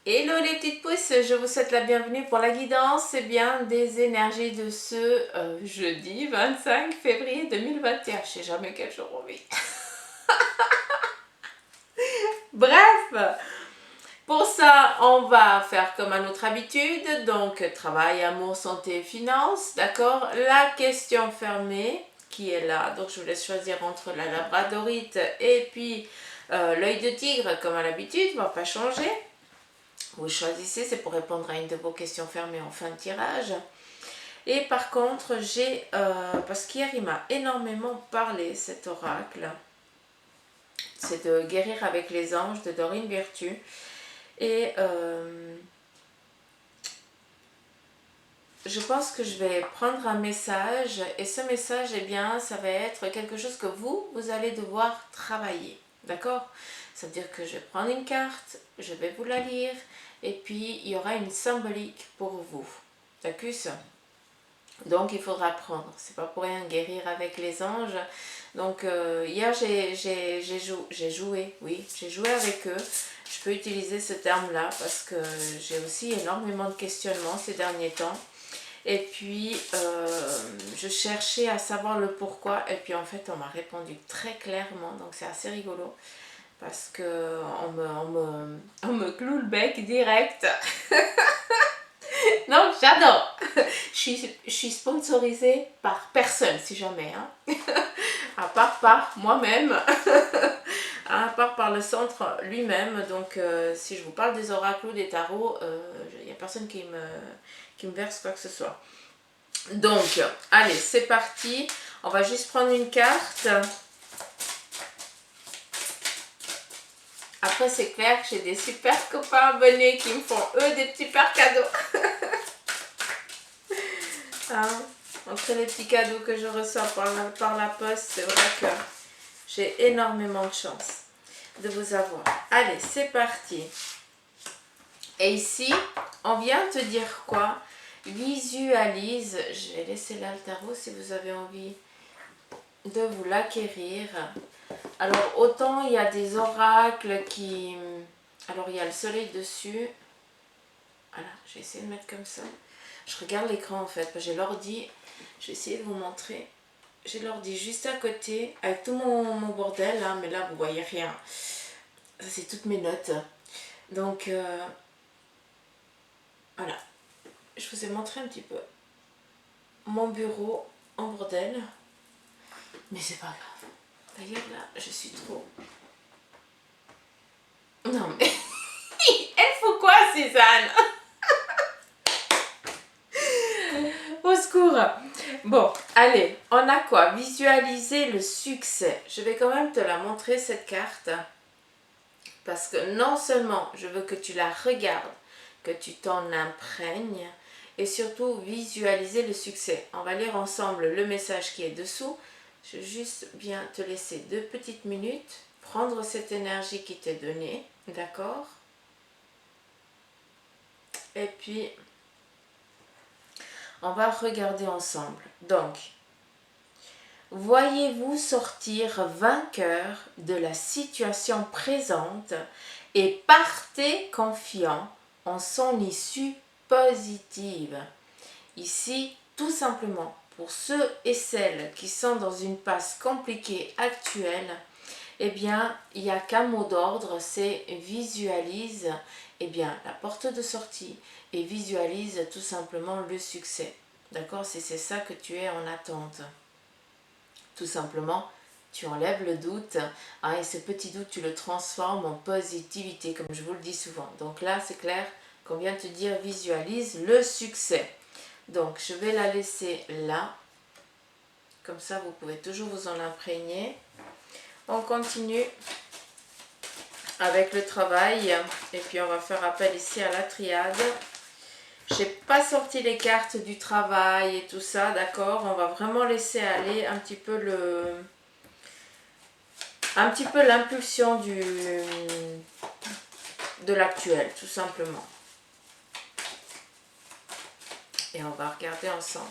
Hello les petites pousses, je vous souhaite la bienvenue pour la guidance des énergies de ce jeudi 25 février 2021. Je sais jamais quel jour on vit. Bref, pour ça, on va faire comme à notre habitude, donc travail, amour, santé, finances, d'accord? La question fermée qui est là, donc je vous laisse choisir entre la labradorite et puis l'œil de tigre comme à l'habitude, on va pas changer. Vous choisissez, c'est pour répondre à une de vos questions fermées en fin de tirage. Et par contre, parce qu'hier il m'a énormément parlé cet oracle, c'est de guérir avec les anges de Dorine Virtue. Et je pense que je vais prendre un message, et ce message, eh bien, ça va être quelque chose que vous allez devoir travailler, d'accord? Ça veut dire que je vais prendre une carte, je vais vous la lire, et puis il y aura une symbolique pour vous, d'accord? Donc il faudra apprendre, c'est pas pour rien guérir avec les anges. Donc hier j'ai joué avec eux. Je peux utiliser ce terme-là parce que j'ai aussi énormément de questionnements ces derniers temps. Et puis je cherchais à savoir le pourquoi, et puis en fait on m'a répondu très clairement, donc c'est assez rigolo parce que on me cloue le bec direct. Non, j'adore. Je suis sponsorisée par personne, si jamais. Hein. À part par moi-même. À part par le centre lui-même. Donc, si je vous parle des oracles ou des tarots, il n'y a personne qui me verse quoi que ce soit. Donc, allez, c'est parti. On va juste prendre une carte. Après, c'est clair que j'ai des super copains abonnés qui me font, eux, des petits super cadeaux. Hein, entre les petits cadeaux que je reçois par la poste, c'est vrai que j'ai énormément de chance de vous avoir. Allez, c'est parti. Et ici, on vient te dire quoi? Visualise. Je vais laisser là le tarot si vous avez envie de vous l'acquérir. Alors, autant il y a des oracles qui... Alors, il y a le soleil dessus. Voilà, je vais essayer de mettre comme ça. Je regarde l'écran en fait, j'ai l'ordi. Je vais essayer de vous montrer. J'ai l'ordi juste à côté avec tout mon bordel là, mais là vous voyez rien. Ça c'est toutes mes notes. Donc voilà. Je vous ai montré un petit peu mon bureau en bordel. Mais c'est pas grave. D'ailleurs là, je suis trop... Non mais... Elle faut quoi Suzanne? Au secours. Bon, allez, on a quoi? Visualiser le succès. Je vais quand même te la montrer cette carte. Parce que non seulement je veux que tu la regardes, que tu t'en imprègnes, et surtout visualiser le succès. On va lire ensemble le message qui est dessous. Je vais juste bien te laisser 2 petites minutes, prendre cette énergie qui t'est donnée, d'accord? Et puis, on va regarder ensemble. Donc, voyez-vous sortir vainqueur de la situation présente et partez confiant en son issue positive. Ici, tout simplement, pour ceux et celles qui sont dans une passe compliquée actuelle, eh bien, il n'y a qu'un mot d'ordre, c'est visualise la porte de sortie et visualise tout simplement le succès. D'accord? Si c'est ça que tu es en attente. Tout simplement, tu enlèves le doute et ce petit doute, tu le transformes en positivité, comme je vous le dis souvent. Donc là, c'est clair qu'on vient te dire visualise le succès. Donc, je vais la laisser là. Comme ça, vous pouvez toujours vous en imprégner. On continue avec le travail. Et puis, on va faire appel ici à la triade. Je n'ai pas sorti les cartes du travail et tout ça, d'accord? On va vraiment laisser aller un petit peu l'impulsion de l'actuel, tout simplement. Et on va regarder ensemble.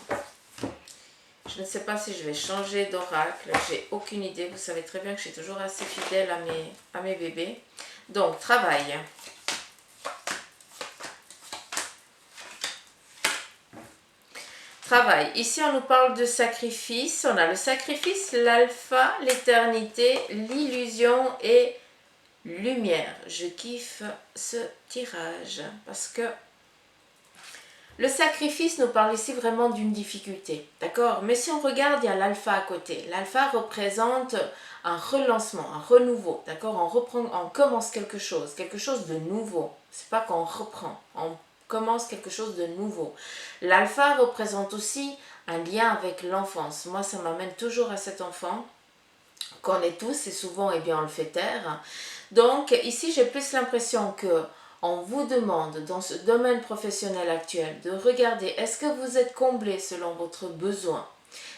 Je ne sais pas si je vais changer d'oracle, j'ai aucune idée. Vous savez très bien que je suis toujours assez fidèle à mes bébés. Donc, travail. Travail. Ici, on nous parle de sacrifice. On a le sacrifice, l'alpha, l'éternité, l'illusion et lumière. Je kiffe ce tirage parce que le sacrifice nous parle ici vraiment d'une difficulté, d'accord? Mais si on regarde, il y a l'alpha à côté. L'alpha représente un relancement, un renouveau, d'accord? On commence quelque chose de nouveau. C'est pas qu'on reprend, on commence quelque chose de nouveau. L'alpha représente aussi un lien avec l'enfance. Moi, ça m'amène toujours à cet enfant qu'on est tous et souvent, eh bien, on le fait taire. Donc, ici, j'ai plus l'impression que on vous demande dans ce domaine professionnel actuel de regarder est-ce que vous êtes comblé selon votre besoin,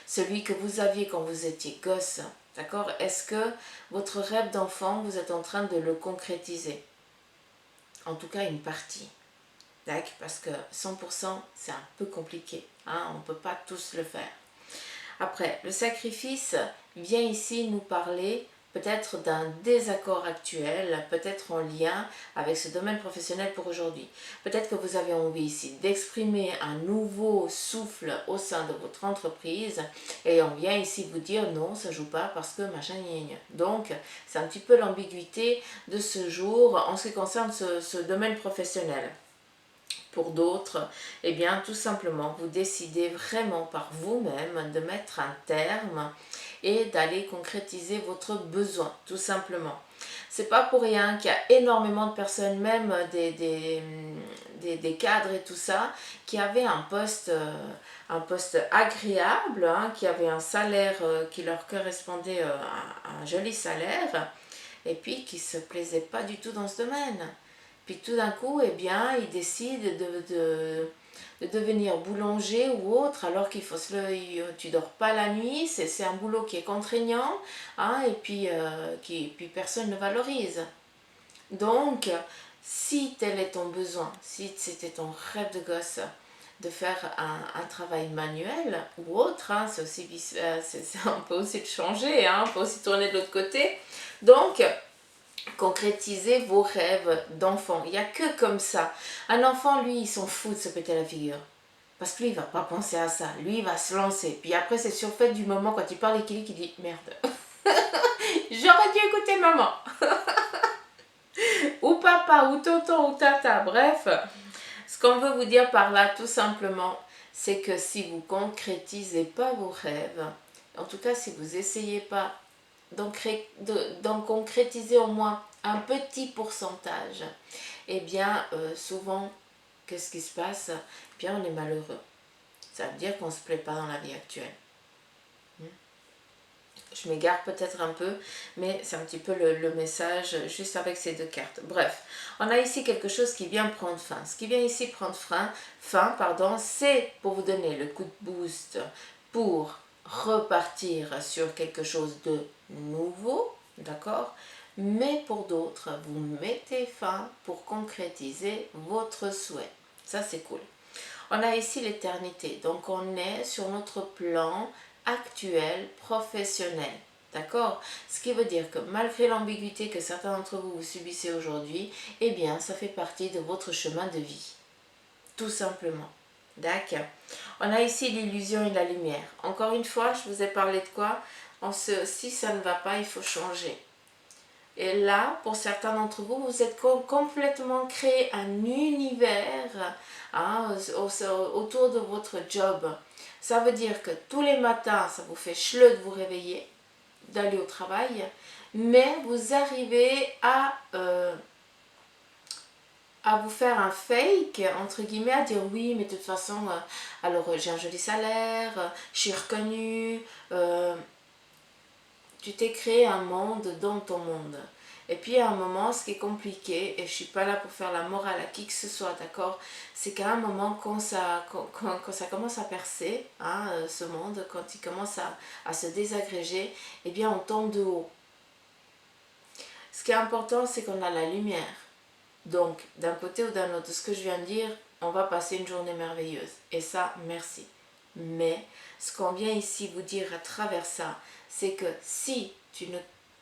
celui que vous aviez quand vous étiez gosse, d'accord? Est-ce que votre rêve d'enfant, vous êtes en train de le concrétiser? En tout cas, une partie. D'accord? Parce que 100%, c'est un peu compliqué. Hein? On ne peut pas tous le faire. Après, le sacrifice vient ici nous parler peut-être d'un désaccord actuel, peut-être en lien avec ce domaine professionnel pour aujourd'hui. Peut-être que vous avez envie ici d'exprimer un nouveau souffle au sein de votre entreprise et on vient ici vous dire non, ça joue pas parce que machin gna. Donc, c'est un petit peu l'ambiguïté de ce jour en ce qui concerne ce domaine professionnel. Pour d'autres, eh bien, tout simplement, vous décidez vraiment par vous-même de mettre un terme et d'aller concrétiser votre besoin, tout simplement. C'est pas pour rien qu'il y a énormément de personnes, même des cadres et tout ça, qui avaient un poste agréable, hein, qui avaient un salaire qui leur correspondait à un joli salaire, et puis qui ne se plaisaient pas du tout dans ce domaine. Puis tout d'un coup, eh bien, ils décident de devenir boulanger ou autre, alors qu'il faut tu dors pas la nuit, c'est un boulot qui est contraignant, hein, et puis, puis personne ne valorise. Donc, si tel est ton besoin, si c'était ton rêve de gosse, de faire un travail manuel ou autre, hein, on peut aussi le changer, hein, on peut aussi tourner de l'autre côté. Donc, concrétiser vos rêves d'enfant. Il n'y a que comme ça. Un enfant, lui, il s'en fout de se péter la figure. Parce que lui, il va pas penser à ça. Lui, il va se lancer. Puis après, c'est sur fait du moment, quand il parle d'équilibre, qu'il dit « Merde, j'aurais dû écouter maman. » Ou papa, ou tonton, ou tata. Bref, ce qu'on veut vous dire par là, tout simplement, c'est que si vous concrétisez pas vos rêves, en tout cas, si vous essayez pas d'en concrétiser au moins un petit pourcentage, eh bien, souvent, qu'est-ce qui se passe? Eh bien, on est malheureux. Ça veut dire qu'on ne se plaît pas dans la vie actuelle. Je m'égare peut-être un peu, mais c'est un petit peu le message juste avec ces deux cartes. Bref, on a ici quelque chose qui vient prendre fin. Ce qui vient ici prendre fin, c'est pour vous donner le coup de boost pour repartir sur quelque chose de nouveau, d'accord? Mais pour d'autres, vous mettez fin pour concrétiser votre souhait. Ça, c'est cool. On a ici l'éternité, donc on est sur notre plan actuel, professionnel. D'accord? Ce qui veut dire que malgré l'ambiguïté que certains d'entre vous subissez aujourd'hui, eh bien, ça fait partie de votre chemin de vie. Tout simplement. D'accord? On a ici l'illusion et la lumière. Encore une fois, je vous ai parlé de quoi? Si ça ne va pas, il faut changer. Et là, pour certains d'entre vous, vous êtes complètement créé un univers, hein, autour de votre job. Ça veut dire que tous les matins, ça vous fait chleu de vous réveiller, d'aller au travail, mais vous arrivez à vous faire un fake, entre guillemets, à dire oui, mais de toute façon, alors j'ai un joli salaire, je suis reconnue, tu t'es créé un monde dans ton monde. Et puis à un moment, ce qui est compliqué, et je ne suis pas là pour faire la morale à qui que ce soit, d'accord, c'est qu'à un moment, quand ça commence à percer, hein, ce monde, quand il commence à se désagréger, eh bien on tombe de haut. Ce qui est important, c'est qu'on a la lumière. Donc, d'un côté ou d'un autre, ce que je viens de dire, on va passer une journée merveilleuse. Et ça, merci. Mais ce qu'on vient ici vous dire à travers ça, c'est que si tu ne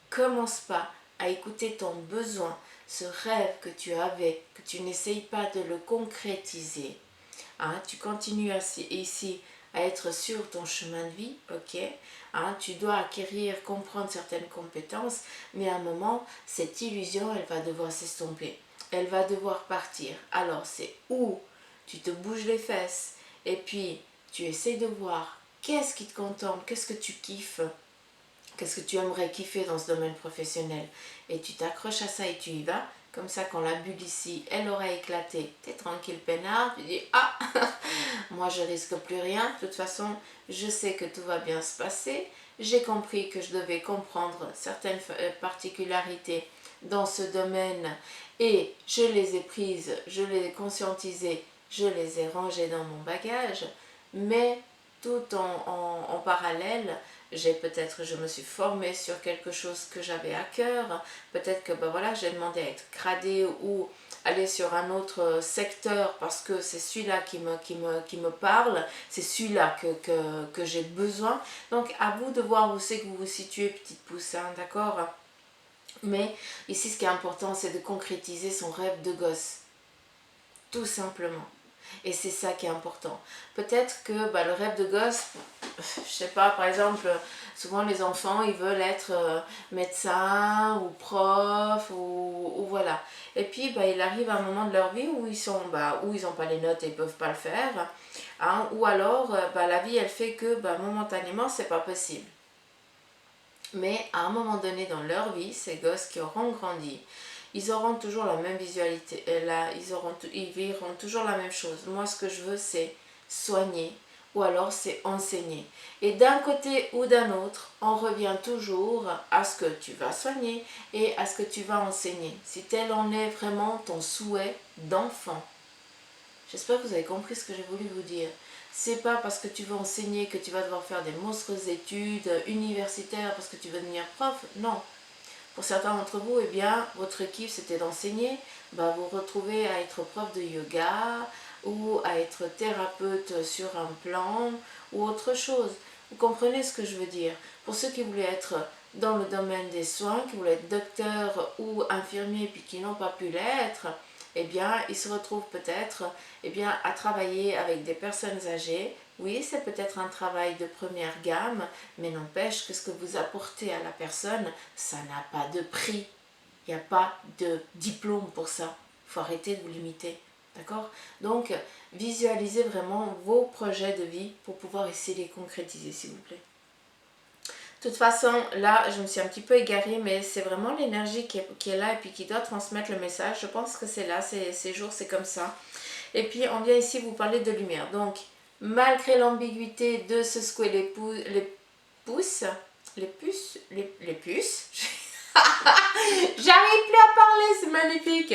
commences pas à écouter ton besoin, ce rêve que tu avais, que tu n'essayes pas de le concrétiser, hein, tu continues ici à être sur ton chemin de vie, ok, hein, tu dois acquérir, comprendre certaines compétences, mais à un moment, cette illusion, elle va devoir s'estomper, elle va devoir partir. Alors c'est où tu te bouges les fesses et puis tu essaies de voir qu'est-ce qui te contemple, qu'est-ce que tu kiffes, qu'est-ce que tu aimerais kiffer dans ce domaine professionnel, et tu t'accroches à ça et tu y vas. Comme ça, quand la bulle ici, elle aura éclaté, tu es tranquille peinard, tu dis ah, moi je risque plus rien, de toute façon je sais que tout va bien se passer, j'ai compris que je devais comprendre certaines particularités dans ce domaine et je les ai prises, je les ai conscientisées, je les ai rangées dans mon bagage, mais tout en parallèle, je me suis formée sur quelque chose que j'avais à cœur, peut-être que ben voilà, j'ai demandé à être gradée ou aller sur un autre secteur parce que c'est celui-là qui me parle, c'est celui-là que j'ai besoin. Donc à vous de voir où c'est que vous vous situez, petite pousse, hein, d'accord? Mais ici ce qui est important, c'est de concrétiser son rêve de gosse, tout simplement. Et c'est ça qui est important. Peut-être que bah, le rêve de gosse, je sais pas, par exemple, souvent les enfants, ils veulent être médecin ou prof ou voilà. Et puis, bah, il arrive un moment de leur vie où ils sont, bah, où ils n'ont pas les notes et ils peuvent pas le faire. Hein, ou alors, bah, la vie, elle fait que bah, momentanément, c'est pas possible. Mais à un moment donné dans leur vie, ces gosses qui auront grandi, ils auront toujours la même visualité, ils verront toujours la même chose. Moi, ce que je veux, c'est soigner ou alors c'est enseigner. Et d'un côté ou d'un autre, on revient toujours à ce que tu vas soigner et à ce que tu vas enseigner. Si tel en est vraiment ton souhait d'enfant. J'espère que vous avez compris ce que j'ai voulu vous dire. C'est pas parce que tu veux enseigner que tu vas devoir faire des monstrueuses études universitaires parce que tu veux devenir prof. Non. Pour certains d'entre vous, eh bien, votre kiff c'était d'enseigner. Bah, vous retrouvez à être prof de yoga ou à être thérapeute sur un plan ou autre chose. Vous comprenez ce que je veux dire? Pour ceux qui voulaient être dans le domaine des soins, qui voulaient être docteur ou infirmier puis qui n'ont pas pu l'être, eh bien, ils se retrouvent peut-être à travailler avec des personnes âgées. Oui, c'est peut-être un travail de première gamme, mais n'empêche que ce que vous apportez à la personne, ça n'a pas de prix. Il n'y a pas de diplôme pour ça. Il faut arrêter de vous limiter. D'accord? Donc, visualisez vraiment vos projets de vie pour pouvoir essayer de les concrétiser, s'il vous plaît. De toute façon, là, je me suis un petit peu égarée, mais c'est vraiment l'énergie qui est là et puis qui doit transmettre le message. Je pense que c'est là, ces jours, c'est comme ça. Et puis, on vient ici vous parler de lumière. Donc, malgré l'ambiguïté de se secouer les puces, les puces, j'arrive plus à parler, c'est magnifique.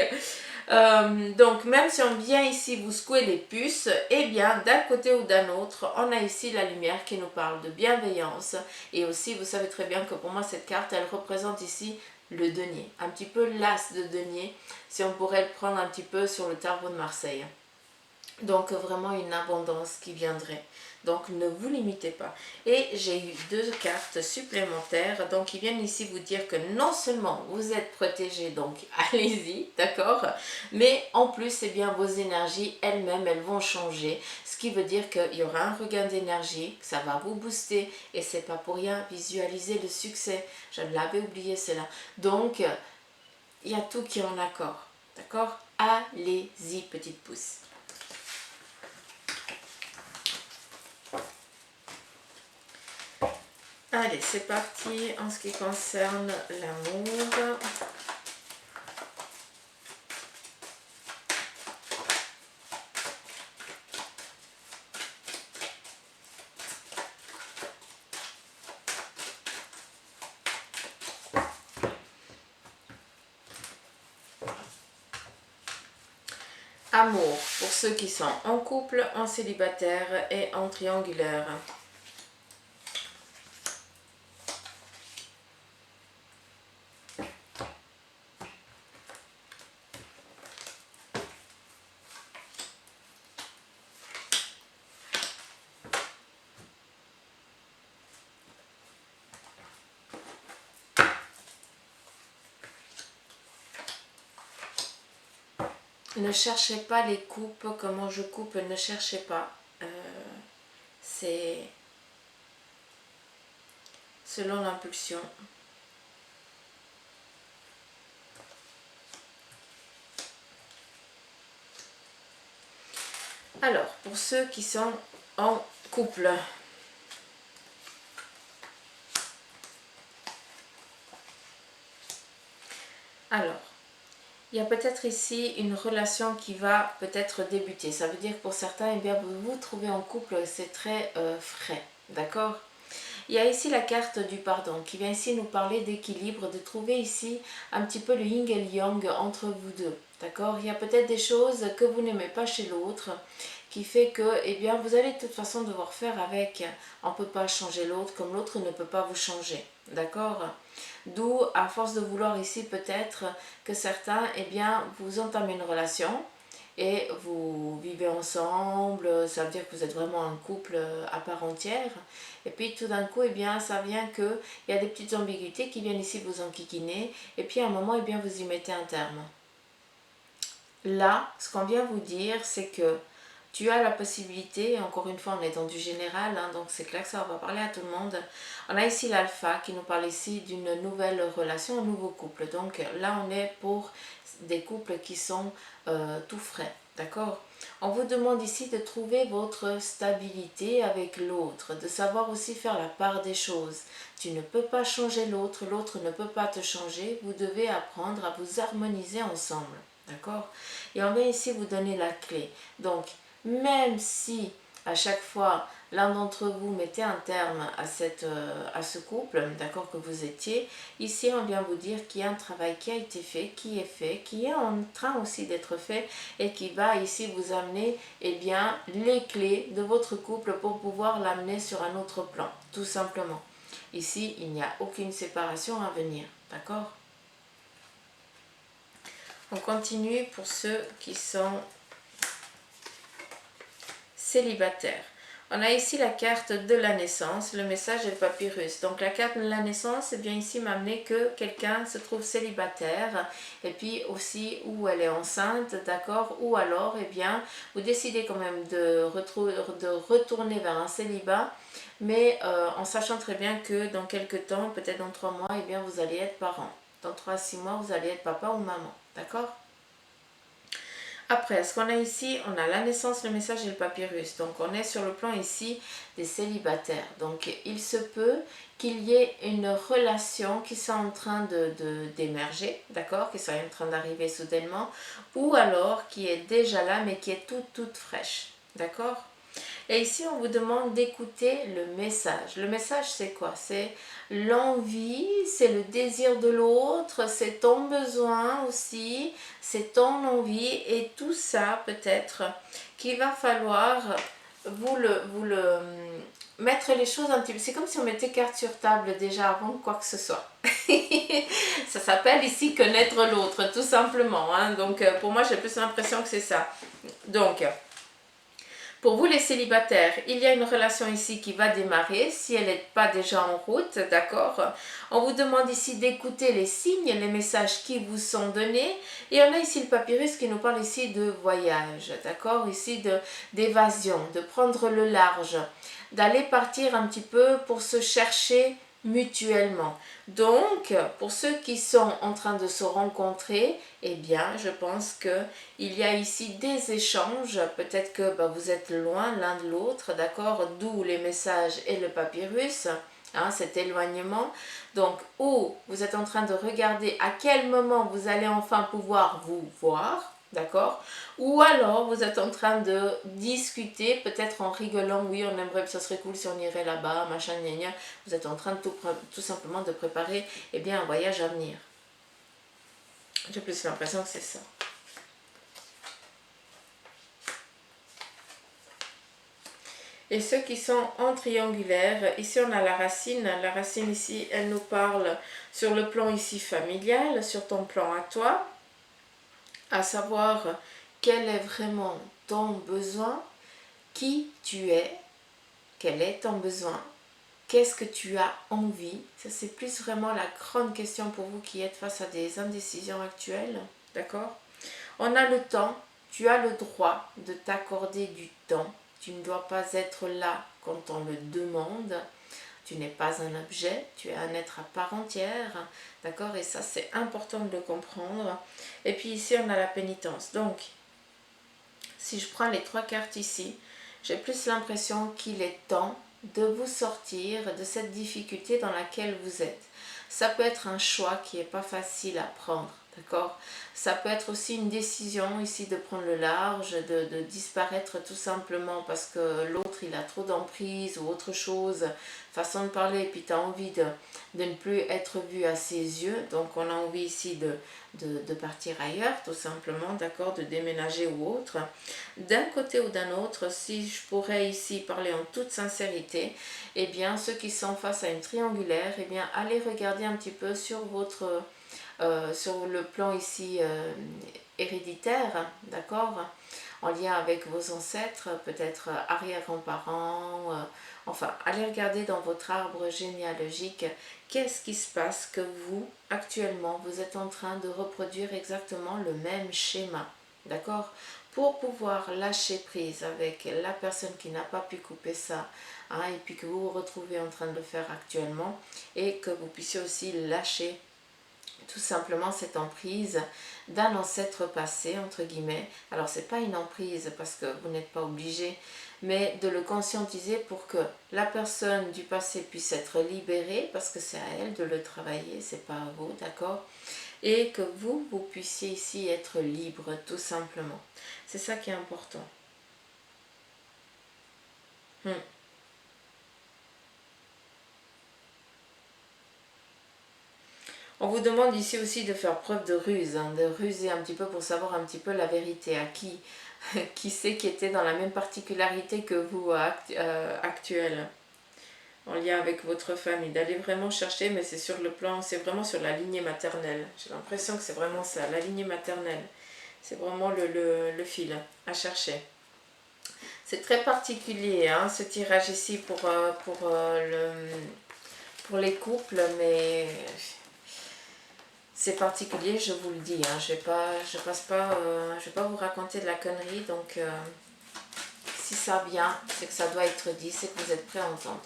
Donc même si on vient ici vous secouer les puces, eh bien d'un côté ou d'un autre, on a ici la lumière qui nous parle de bienveillance. Et aussi, vous savez très bien que pour moi cette carte, elle représente ici le denier, un petit peu l'as de denier, si on pourrait le prendre un petit peu sur le tarot de Marseille. Donc vraiment une abondance qui viendrait. Donc ne vous limitez pas. Et j'ai eu 2 cartes supplémentaires. Donc ils viennent ici vous dire que non seulement vous êtes protégé, donc allez-y, d'accord. Mais en plus, eh bien, vos énergies elles-mêmes, elles vont changer. Ce qui veut dire qu'il y aura un regain d'énergie, que ça va vous booster. Et c'est pas pour rien, visualiser le succès. Je l'avais oublié cela. Donc, il y a tout qui est en accord. D'accord? Allez-y, petite pouce. Allez, c'est parti en ce qui concerne l'amour. Amour, pour ceux qui sont en couple, en célibataire et en triangulaire. Ne cherchez pas les coupes, comment je coupe, ne cherchez pas. c'est selon l'impulsion. Alors, pour ceux qui sont en couple, alors, il y a peut-être ici une relation qui va peut-être débuter. Ça veut dire que pour certains, eh bien, vous vous trouvez en couple, c'est très frais, d'accord? Il y a ici la carte du pardon qui vient ici nous parler d'équilibre, de trouver ici un petit peu le yin et le yang entre vous deux, d'accord? Il y a peut-être des choses que vous n'aimez pas chez l'autre qui fait que, eh bien, vous allez de toute façon devoir faire avec. On ne peut pas changer l'autre comme l'autre ne peut pas vous changer, d'accord? D'où, à force de vouloir ici peut-être que certains, eh bien, vous entamez une relation et vous vivez ensemble, ça veut dire que vous êtes vraiment un couple à part entière. Et puis tout d'un coup, eh bien, ça vient qu'il y a des petites ambiguïtés qui viennent ici vous enquiquiner. Et puis à un moment, eh bien, vous y mettez un terme. Là, ce qu'on vient vous dire, c'est que tu as la possibilité, encore une fois on est dans du général, hein, donc c'est clair que ça va parler à tout le monde. On a ici l'alpha qui nous parle ici d'une nouvelle relation, un nouveau couple. Donc là on est pour des couples qui sont tout frais, d'accord? On vous demande ici de trouver votre stabilité avec l'autre, de savoir aussi faire la part des choses. Tu ne peux pas changer l'autre, l'autre ne peut pas te changer, vous devez apprendre à vous harmoniser ensemble, d'accord? Et on vient ici vous donner la clé. Donc, même si à chaque fois l'un d'entre vous mettait un terme à ce couple, d'accord, que vous étiez, ici on vient vous dire qu'il y a un travail qui a été fait, qui est en train aussi d'être fait et qui va ici vous amener, eh bien, les clés de votre couple pour pouvoir l'amener sur un autre plan, tout simplement. Ici, il n'y a aucune séparation à venir, d'accord? On continue pour ceux qui sont célibataire. On a ici la carte de la naissance, le message et le papyrus. Donc la carte de la naissance vient ici m'amener que quelqu'un se trouve célibataire et puis aussi où elle est enceinte, d'accord, ou alors eh bien vous décidez quand même de retourner vers un célibat, mais en sachant très bien que dans quelques temps, peut-être dans 3 mois, eh bien vous allez être parents. Dans 3 à 6 mois, vous allez être papa ou maman, d'accord? Après, ce qu'on a ici, on a la naissance, le message et le papyrus. Donc, on est sur le plan ici des célibataires. Donc, il se peut qu'il y ait une relation qui soit en train d'émerger, d'accord, qui soit en train d'arriver soudainement, ou alors qui est déjà là, mais qui est toute fraîche, d'accord? Et ici, on vous demande d'écouter le message. Le message, c'est quoi? C'est l'envie, c'est le désir de l'autre, c'est ton besoin aussi, c'est ton envie et tout ça peut-être qu'il va falloir vous le mettre les choses un petit peu. C'est comme si on mettait carte sur table déjà avant quoi que ce soit. Ça s'appelle ici connaître l'autre, tout simplement, hein. Donc pour moi, j'ai plus l'impression que c'est ça. Donc, pour vous les célibataires, il y a une relation ici qui va démarrer, si elle n'est pas déjà en route, d'accord? On vous demande ici d'écouter les signes, les messages qui vous sont donnés. Et on a ici le papyrus qui nous parle ici de voyage, d'accord? Ici d'évasion, de prendre le large, d'aller partir un petit peu pour se chercher mutuellement. Donc, pour ceux qui sont en train de se rencontrer, eh bien, je pense qu'il y a ici des échanges. Peut-être que vous êtes loin l'un de l'autre, d'accord? D'où les messages et le papyrus, hein, cet éloignement. Donc, ou vous êtes en train de regarder à quel moment vous allez enfin pouvoir vous voir, d'accord? Ou alors vous êtes en train de discuter, peut-être en rigolant, oui, on aimerait, ça serait cool si on irait là-bas, machin, gna gna. Vous êtes en train de tout simplement de préparer, eh bien, un voyage à venir. J'ai plus l'impression que c'est ça. Et ceux qui sont en triangulaire, ici on a la racine. La racine ici, elle nous parle sur le plan ici familial, sur ton plan à toi, à savoir quel est vraiment ton besoin, qui tu es, quel est ton besoin, qu'est-ce que tu as envie. Ça c'est plus vraiment la grande question pour vous qui êtes face à des indécisions actuelles, d'accord? On a le temps, tu as le droit de t'accorder du temps, Tu ne dois pas être là quand on le demande. Tu n'es pas un objet, tu es un être à part entière, d'accord? Et ça, c'est important de le comprendre. Et puis ici, on a la pénitence. Donc, si je prends les 3 cartes ici, j'ai plus l'impression qu'il est temps de vous sortir de cette difficulté dans laquelle vous êtes. Ça peut être un choix qui n'est pas facile à prendre, d'accord? Ça peut être aussi une décision ici de prendre le large, de disparaître tout simplement parce que l'autre il a trop d'emprise ou autre chose, façon de parler, et puis tu as envie de ne plus être vu à ses yeux, donc on a envie ici de partir ailleurs tout simplement, d'accord, de déménager ou autre. D'un côté ou d'un autre, si je pourrais ici parler en toute sincérité, eh bien ceux qui sont face à une triangulaire, eh bien allez regarder un petit peu sur votre sur le plan ici héréditaire, d'accord, en lien avec vos ancêtres, peut-être arrière-grands-parents, enfin, allez regarder dans votre arbre généalogique qu'est-ce qui se passe que vous, actuellement, vous êtes en train de reproduire exactement le même schéma, d'accord, pour pouvoir lâcher prise avec la personne qui n'a pas pu couper ça, hein, et puis que vous vous retrouvez en train de le faire actuellement, et que vous puissiez aussi lâcher tout simplement cette emprise d'un ancêtre passé, entre guillemets. Alors c'est pas une emprise parce que vous n'êtes pas obligé, mais de le conscientiser pour que la personne du passé puisse être libérée, parce que c'est à elle de le travailler, c'est pas à vous, d'accord, et que vous puissiez ici être libre, tout simplement. C'est ça qui est important. On vous demande ici aussi de faire preuve de ruse, hein, de ruser un petit peu pour savoir un petit peu la vérité, à qui c'est qui était dans la même particularité que vous actuelle, en lien avec votre famille, d'aller vraiment chercher, mais c'est sur le plan, c'est vraiment sur la lignée maternelle. J'ai l'impression que c'est vraiment ça, la lignée maternelle. C'est vraiment le fil à chercher. C'est très particulier, hein, ce tirage ici pour les couples, mais c'est particulier, je vous le dis, hein. Je vais pas vous raconter de la connerie, donc si ça vient, c'est que ça doit être dit, c'est que vous êtes prêts à entendre.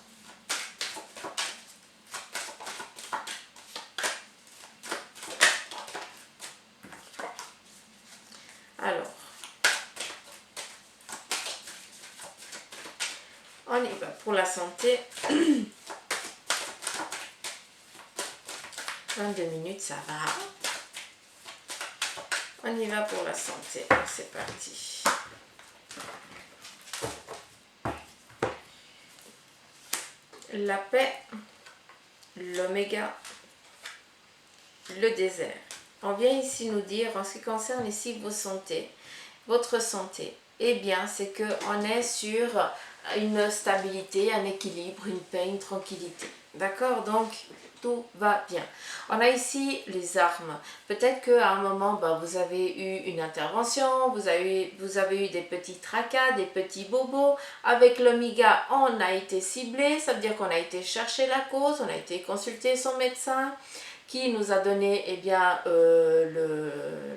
Alors, on y va pour la santé. 22 minutes, ça va. On y va pour la santé, c'est parti. La paix, l'oméga, le désert. On vient ici nous dire, en ce qui concerne ici votre santé, eh bien, c'est qu'on est sur une stabilité, un équilibre, une paix, une tranquillité. D'accord? Donc, tout va bien. On a ici les armes. Peut-être qu'à un moment, vous avez eu une intervention, vous avez eu des petits tracas, des petits bobos. Avec l'oméga, on a été ciblé, ça veut dire qu'on a été chercher la cause, on a été consulter son médecin, qui nous a donné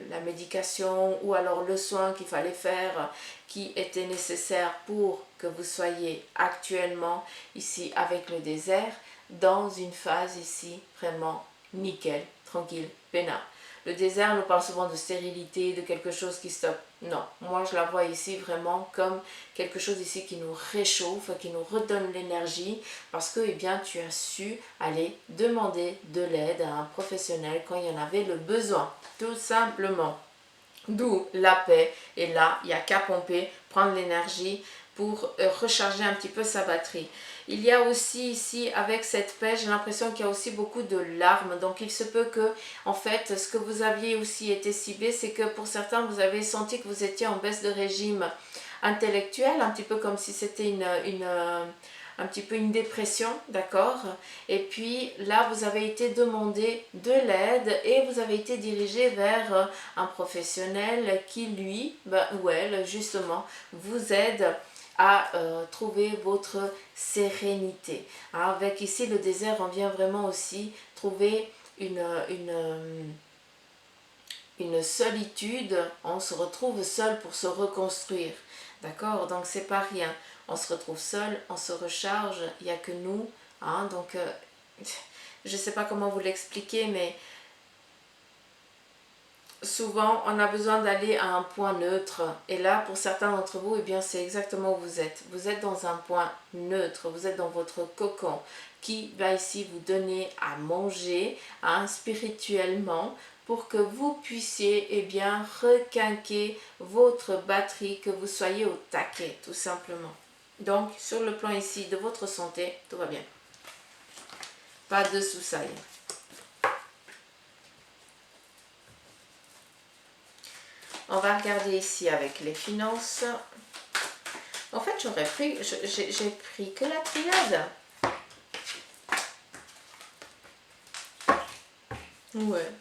la médication ou alors le soin qu'il fallait faire, qui était nécessaire pour que vous soyez actuellement ici avec le désert, dans une phase ici vraiment nickel, tranquille, peinard. Le désert nous parle souvent de stérilité, de quelque chose qui stoppe. Non, moi je la vois ici vraiment comme quelque chose ici qui nous réchauffe, qui nous redonne l'énergie, parce que eh bien, tu as su aller demander de l'aide à un professionnel quand il y en avait le besoin, tout simplement. D'où la paix, et là, il n'y a qu'à pomper, prendre l'énergie pour recharger un petit peu sa batterie. Il y a aussi ici, avec cette paix, j'ai l'impression qu'il y a aussi beaucoup de larmes. Donc il se peut que, en fait, ce que vous aviez aussi été ciblé, c'est que pour certains, vous avez senti que vous étiez en baisse de régime intellectuel, un petit peu comme si c'était un petit peu une dépression, d'accord? Et puis là, vous avez été demandé de l'aide et vous avez été dirigé vers un professionnel qui, lui, ou elle, justement, vous aide à trouver votre sérénité. Avec ici le désert, on vient vraiment aussi trouver une solitude, on se retrouve seul pour se reconstruire. D'accord? Donc c'est pas rien. On se retrouve seul, on se recharge, il n'y a que nous. Hein? Donc je ne sais pas comment vous l'expliquer, mais souvent on a besoin d'aller à un point neutre. Et là, pour certains d'entre vous, eh bien c'est exactement où vous êtes. Vous êtes dans un point neutre, vous êtes dans votre cocon qui va ici vous donner à manger, hein, spirituellement, pour que vous puissiez eh bien requinquer votre batterie, que vous soyez au taquet tout simplement. Donc sur le plan ici de votre santé, tout va bien. Pas de soucis. On va regarder ici avec les finances. En fait, j'ai pris que la triade. Ouais.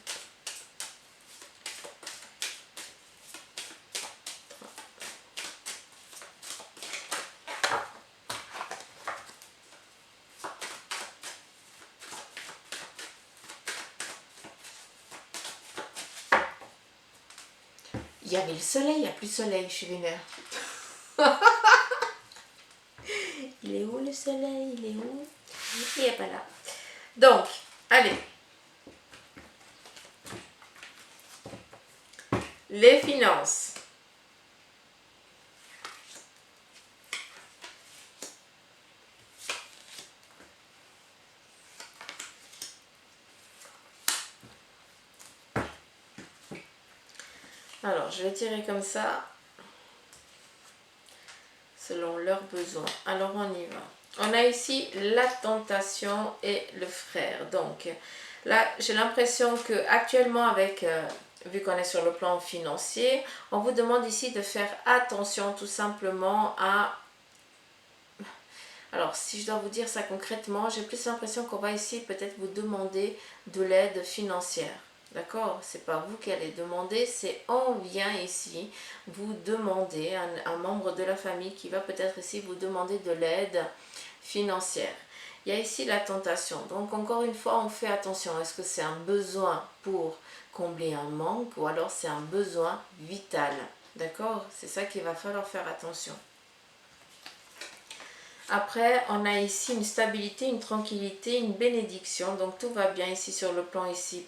Il y avait le soleil, il n'y a plus de soleil, je suis vénère. Il est où le soleil? Il est où? Il n'est pas là. Donc, allez. Les finances. Alors, je vais tirer comme ça, selon leurs besoins. Alors, on y va. On a ici la tentation et le frère. Donc, là, j'ai l'impression que actuellement, avec, vu qu'on est sur le plan financier, on vous demande ici de faire attention tout simplement à... Alors, si je dois vous dire ça concrètement, j'ai plus l'impression qu'on va ici peut-être vous demander de l'aide financière. D'accord? C'est pas vous qui allez demander, c'est on vient ici vous demander, un membre de la famille qui va peut-être ici vous demander de l'aide financière. Il y a ici la tentation. Donc encore une fois, on fait attention. Est-ce que c'est un besoin pour combler un manque ou alors c'est un besoin vital? D'accord? C'est ça qu'il va falloir faire attention. Après, on a ici une stabilité, une tranquillité, une bénédiction. Donc tout va bien ici sur le plan ici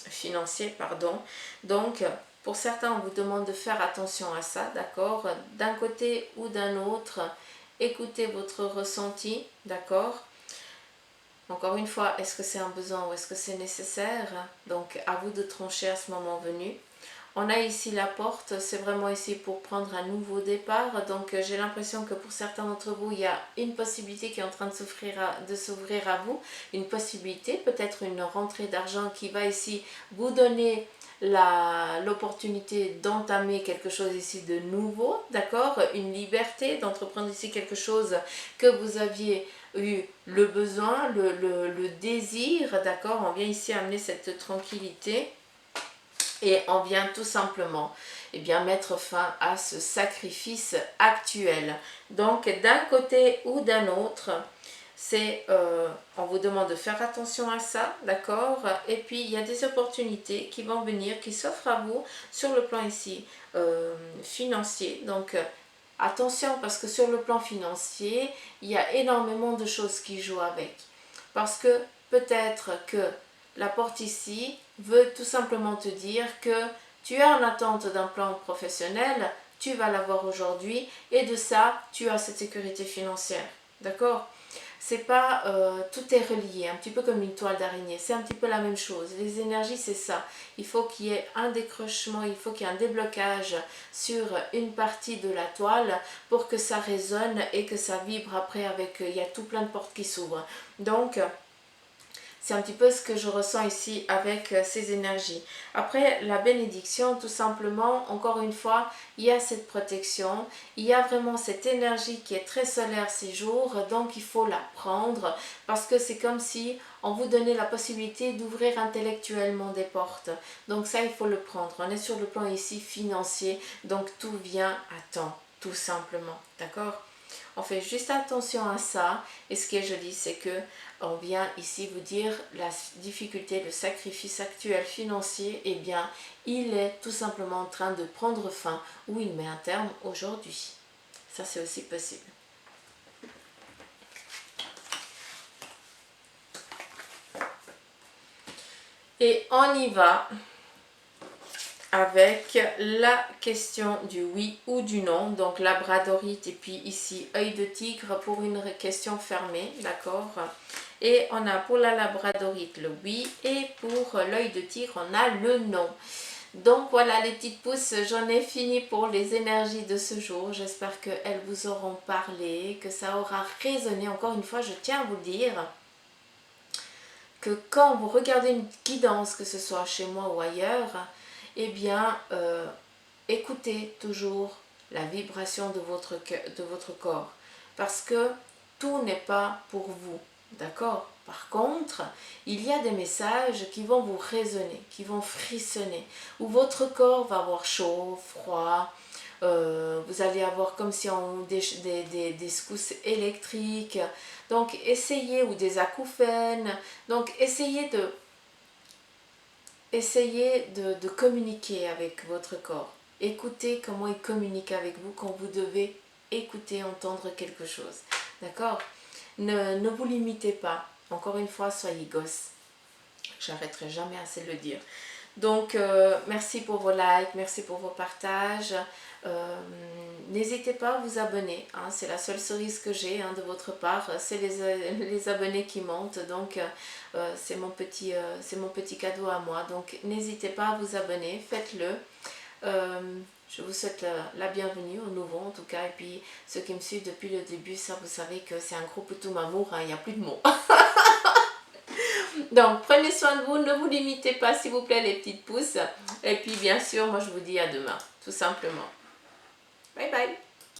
financier, pardon. Donc pour certains, on vous demande de faire attention à ça, d'accord? D'un côté ou d'un autre, écoutez votre ressenti, d'accord? Encore une fois, est-ce que c'est un besoin ou est-ce que c'est nécessaire? Donc à vous de trancher à ce moment venu. On a ici la porte, c'est vraiment ici pour prendre un nouveau départ. Donc j'ai l'impression que pour certains d'entre vous, il y a une possibilité qui est en train de s'ouvrir à vous. Une possibilité, peut-être une rentrée d'argent qui va ici vous donner l'opportunité d'entamer quelque chose ici de nouveau, d'accord? Une liberté d'entreprendre ici quelque chose que vous aviez eu le besoin, le désir, d'accord? On vient ici amener cette tranquillité. Et on vient tout simplement mettre fin à ce sacrifice actuel. Donc d'un côté ou d'un autre, on vous demande de faire attention à ça, d'accord? Et puis il y a des opportunités qui vont venir, qui s'offrent à vous sur le plan ici financier. Donc attention parce que sur le plan financier, il y a énormément de choses qui jouent avec. Parce que peut-être que la porte ici veut tout simplement te dire que tu es en attente d'un plan professionnel, tu vas l'avoir aujourd'hui et de ça, tu as cette sécurité financière. D'accord? C'est pas, tout est relié, un petit peu comme une toile d'araignée, c'est un petit peu la même chose. Les énergies, c'est ça. Il faut qu'il y ait un décrochement, il faut qu'il y ait un déblocage sur une partie de la toile pour que ça résonne et que ça vibre après avec, il y a tout plein de portes qui s'ouvrent. Donc, c'est un petit peu ce que je ressens ici avec ces énergies. Après, la bénédiction, tout simplement, encore une fois, il y a cette protection. Il y a vraiment cette énergie qui est très solaire ces jours. Donc, il faut la prendre parce que c'est comme si on vous donnait la possibilité d'ouvrir intellectuellement des portes. Donc, ça, il faut le prendre. On est sur le plan ici financier. Donc, tout vient à temps, tout simplement. D'accord ? On fait juste attention à ça. Et ce qui est joli, c'est que on vient ici vous dire la difficulté, le sacrifice actuel financier, eh bien, il est tout simplement en train de prendre fin ou il met un terme aujourd'hui. Ça, c'est aussi possible. Et on y va avec la question du oui ou du non. Donc labradorite et puis ici œil de tigre pour une question fermée, d'accord. Et on a pour la labradorite le oui et pour l'œil de tigre on a le non. Donc voilà les petites pousses, j'en ai fini pour les énergies de ce jour. J'espère qu'elles vous auront parlé, que ça aura résonné. Encore une fois, je tiens à vous dire que quand vous regardez une guidance, que ce soit chez moi ou ailleurs, eh bien, écoutez toujours la vibration de votre corps. Parce que tout n'est pas pour vous, d'accord? Par contre, il y a des messages qui vont vous résonner, qui vont frissonner, où votre corps va avoir chaud, froid, vous allez avoir comme si on des secousses électriques, donc essayez, ou des acouphènes, donc essayez de communiquer avec votre corps. Écoutez comment il communique avec vous quand vous devez écouter, entendre quelque chose. D'accord? Ne vous limitez pas. Encore une fois, soyez gosse. J'arrêterai jamais assez de le dire. Donc, merci pour vos likes, merci pour vos partages. N'hésitez pas à vous abonner. Hein, c'est la seule cerise que j'ai de votre part. C'est les abonnés qui montent. Donc, c'est mon petit cadeau à moi. Donc, n'hésitez pas à vous abonner. Faites-le. Je vous souhaite la bienvenue aux nouveaux en tout cas. Et puis, ceux qui me suivent depuis le début, ça, vous savez que c'est un gros poutou amour. Il n'y a plus de mots. Donc, prenez soin de vous, ne vous limitez pas, s'il vous plaît, les petites pousses. Et puis, bien sûr, moi, je vous dis à demain, tout simplement. Bye bye.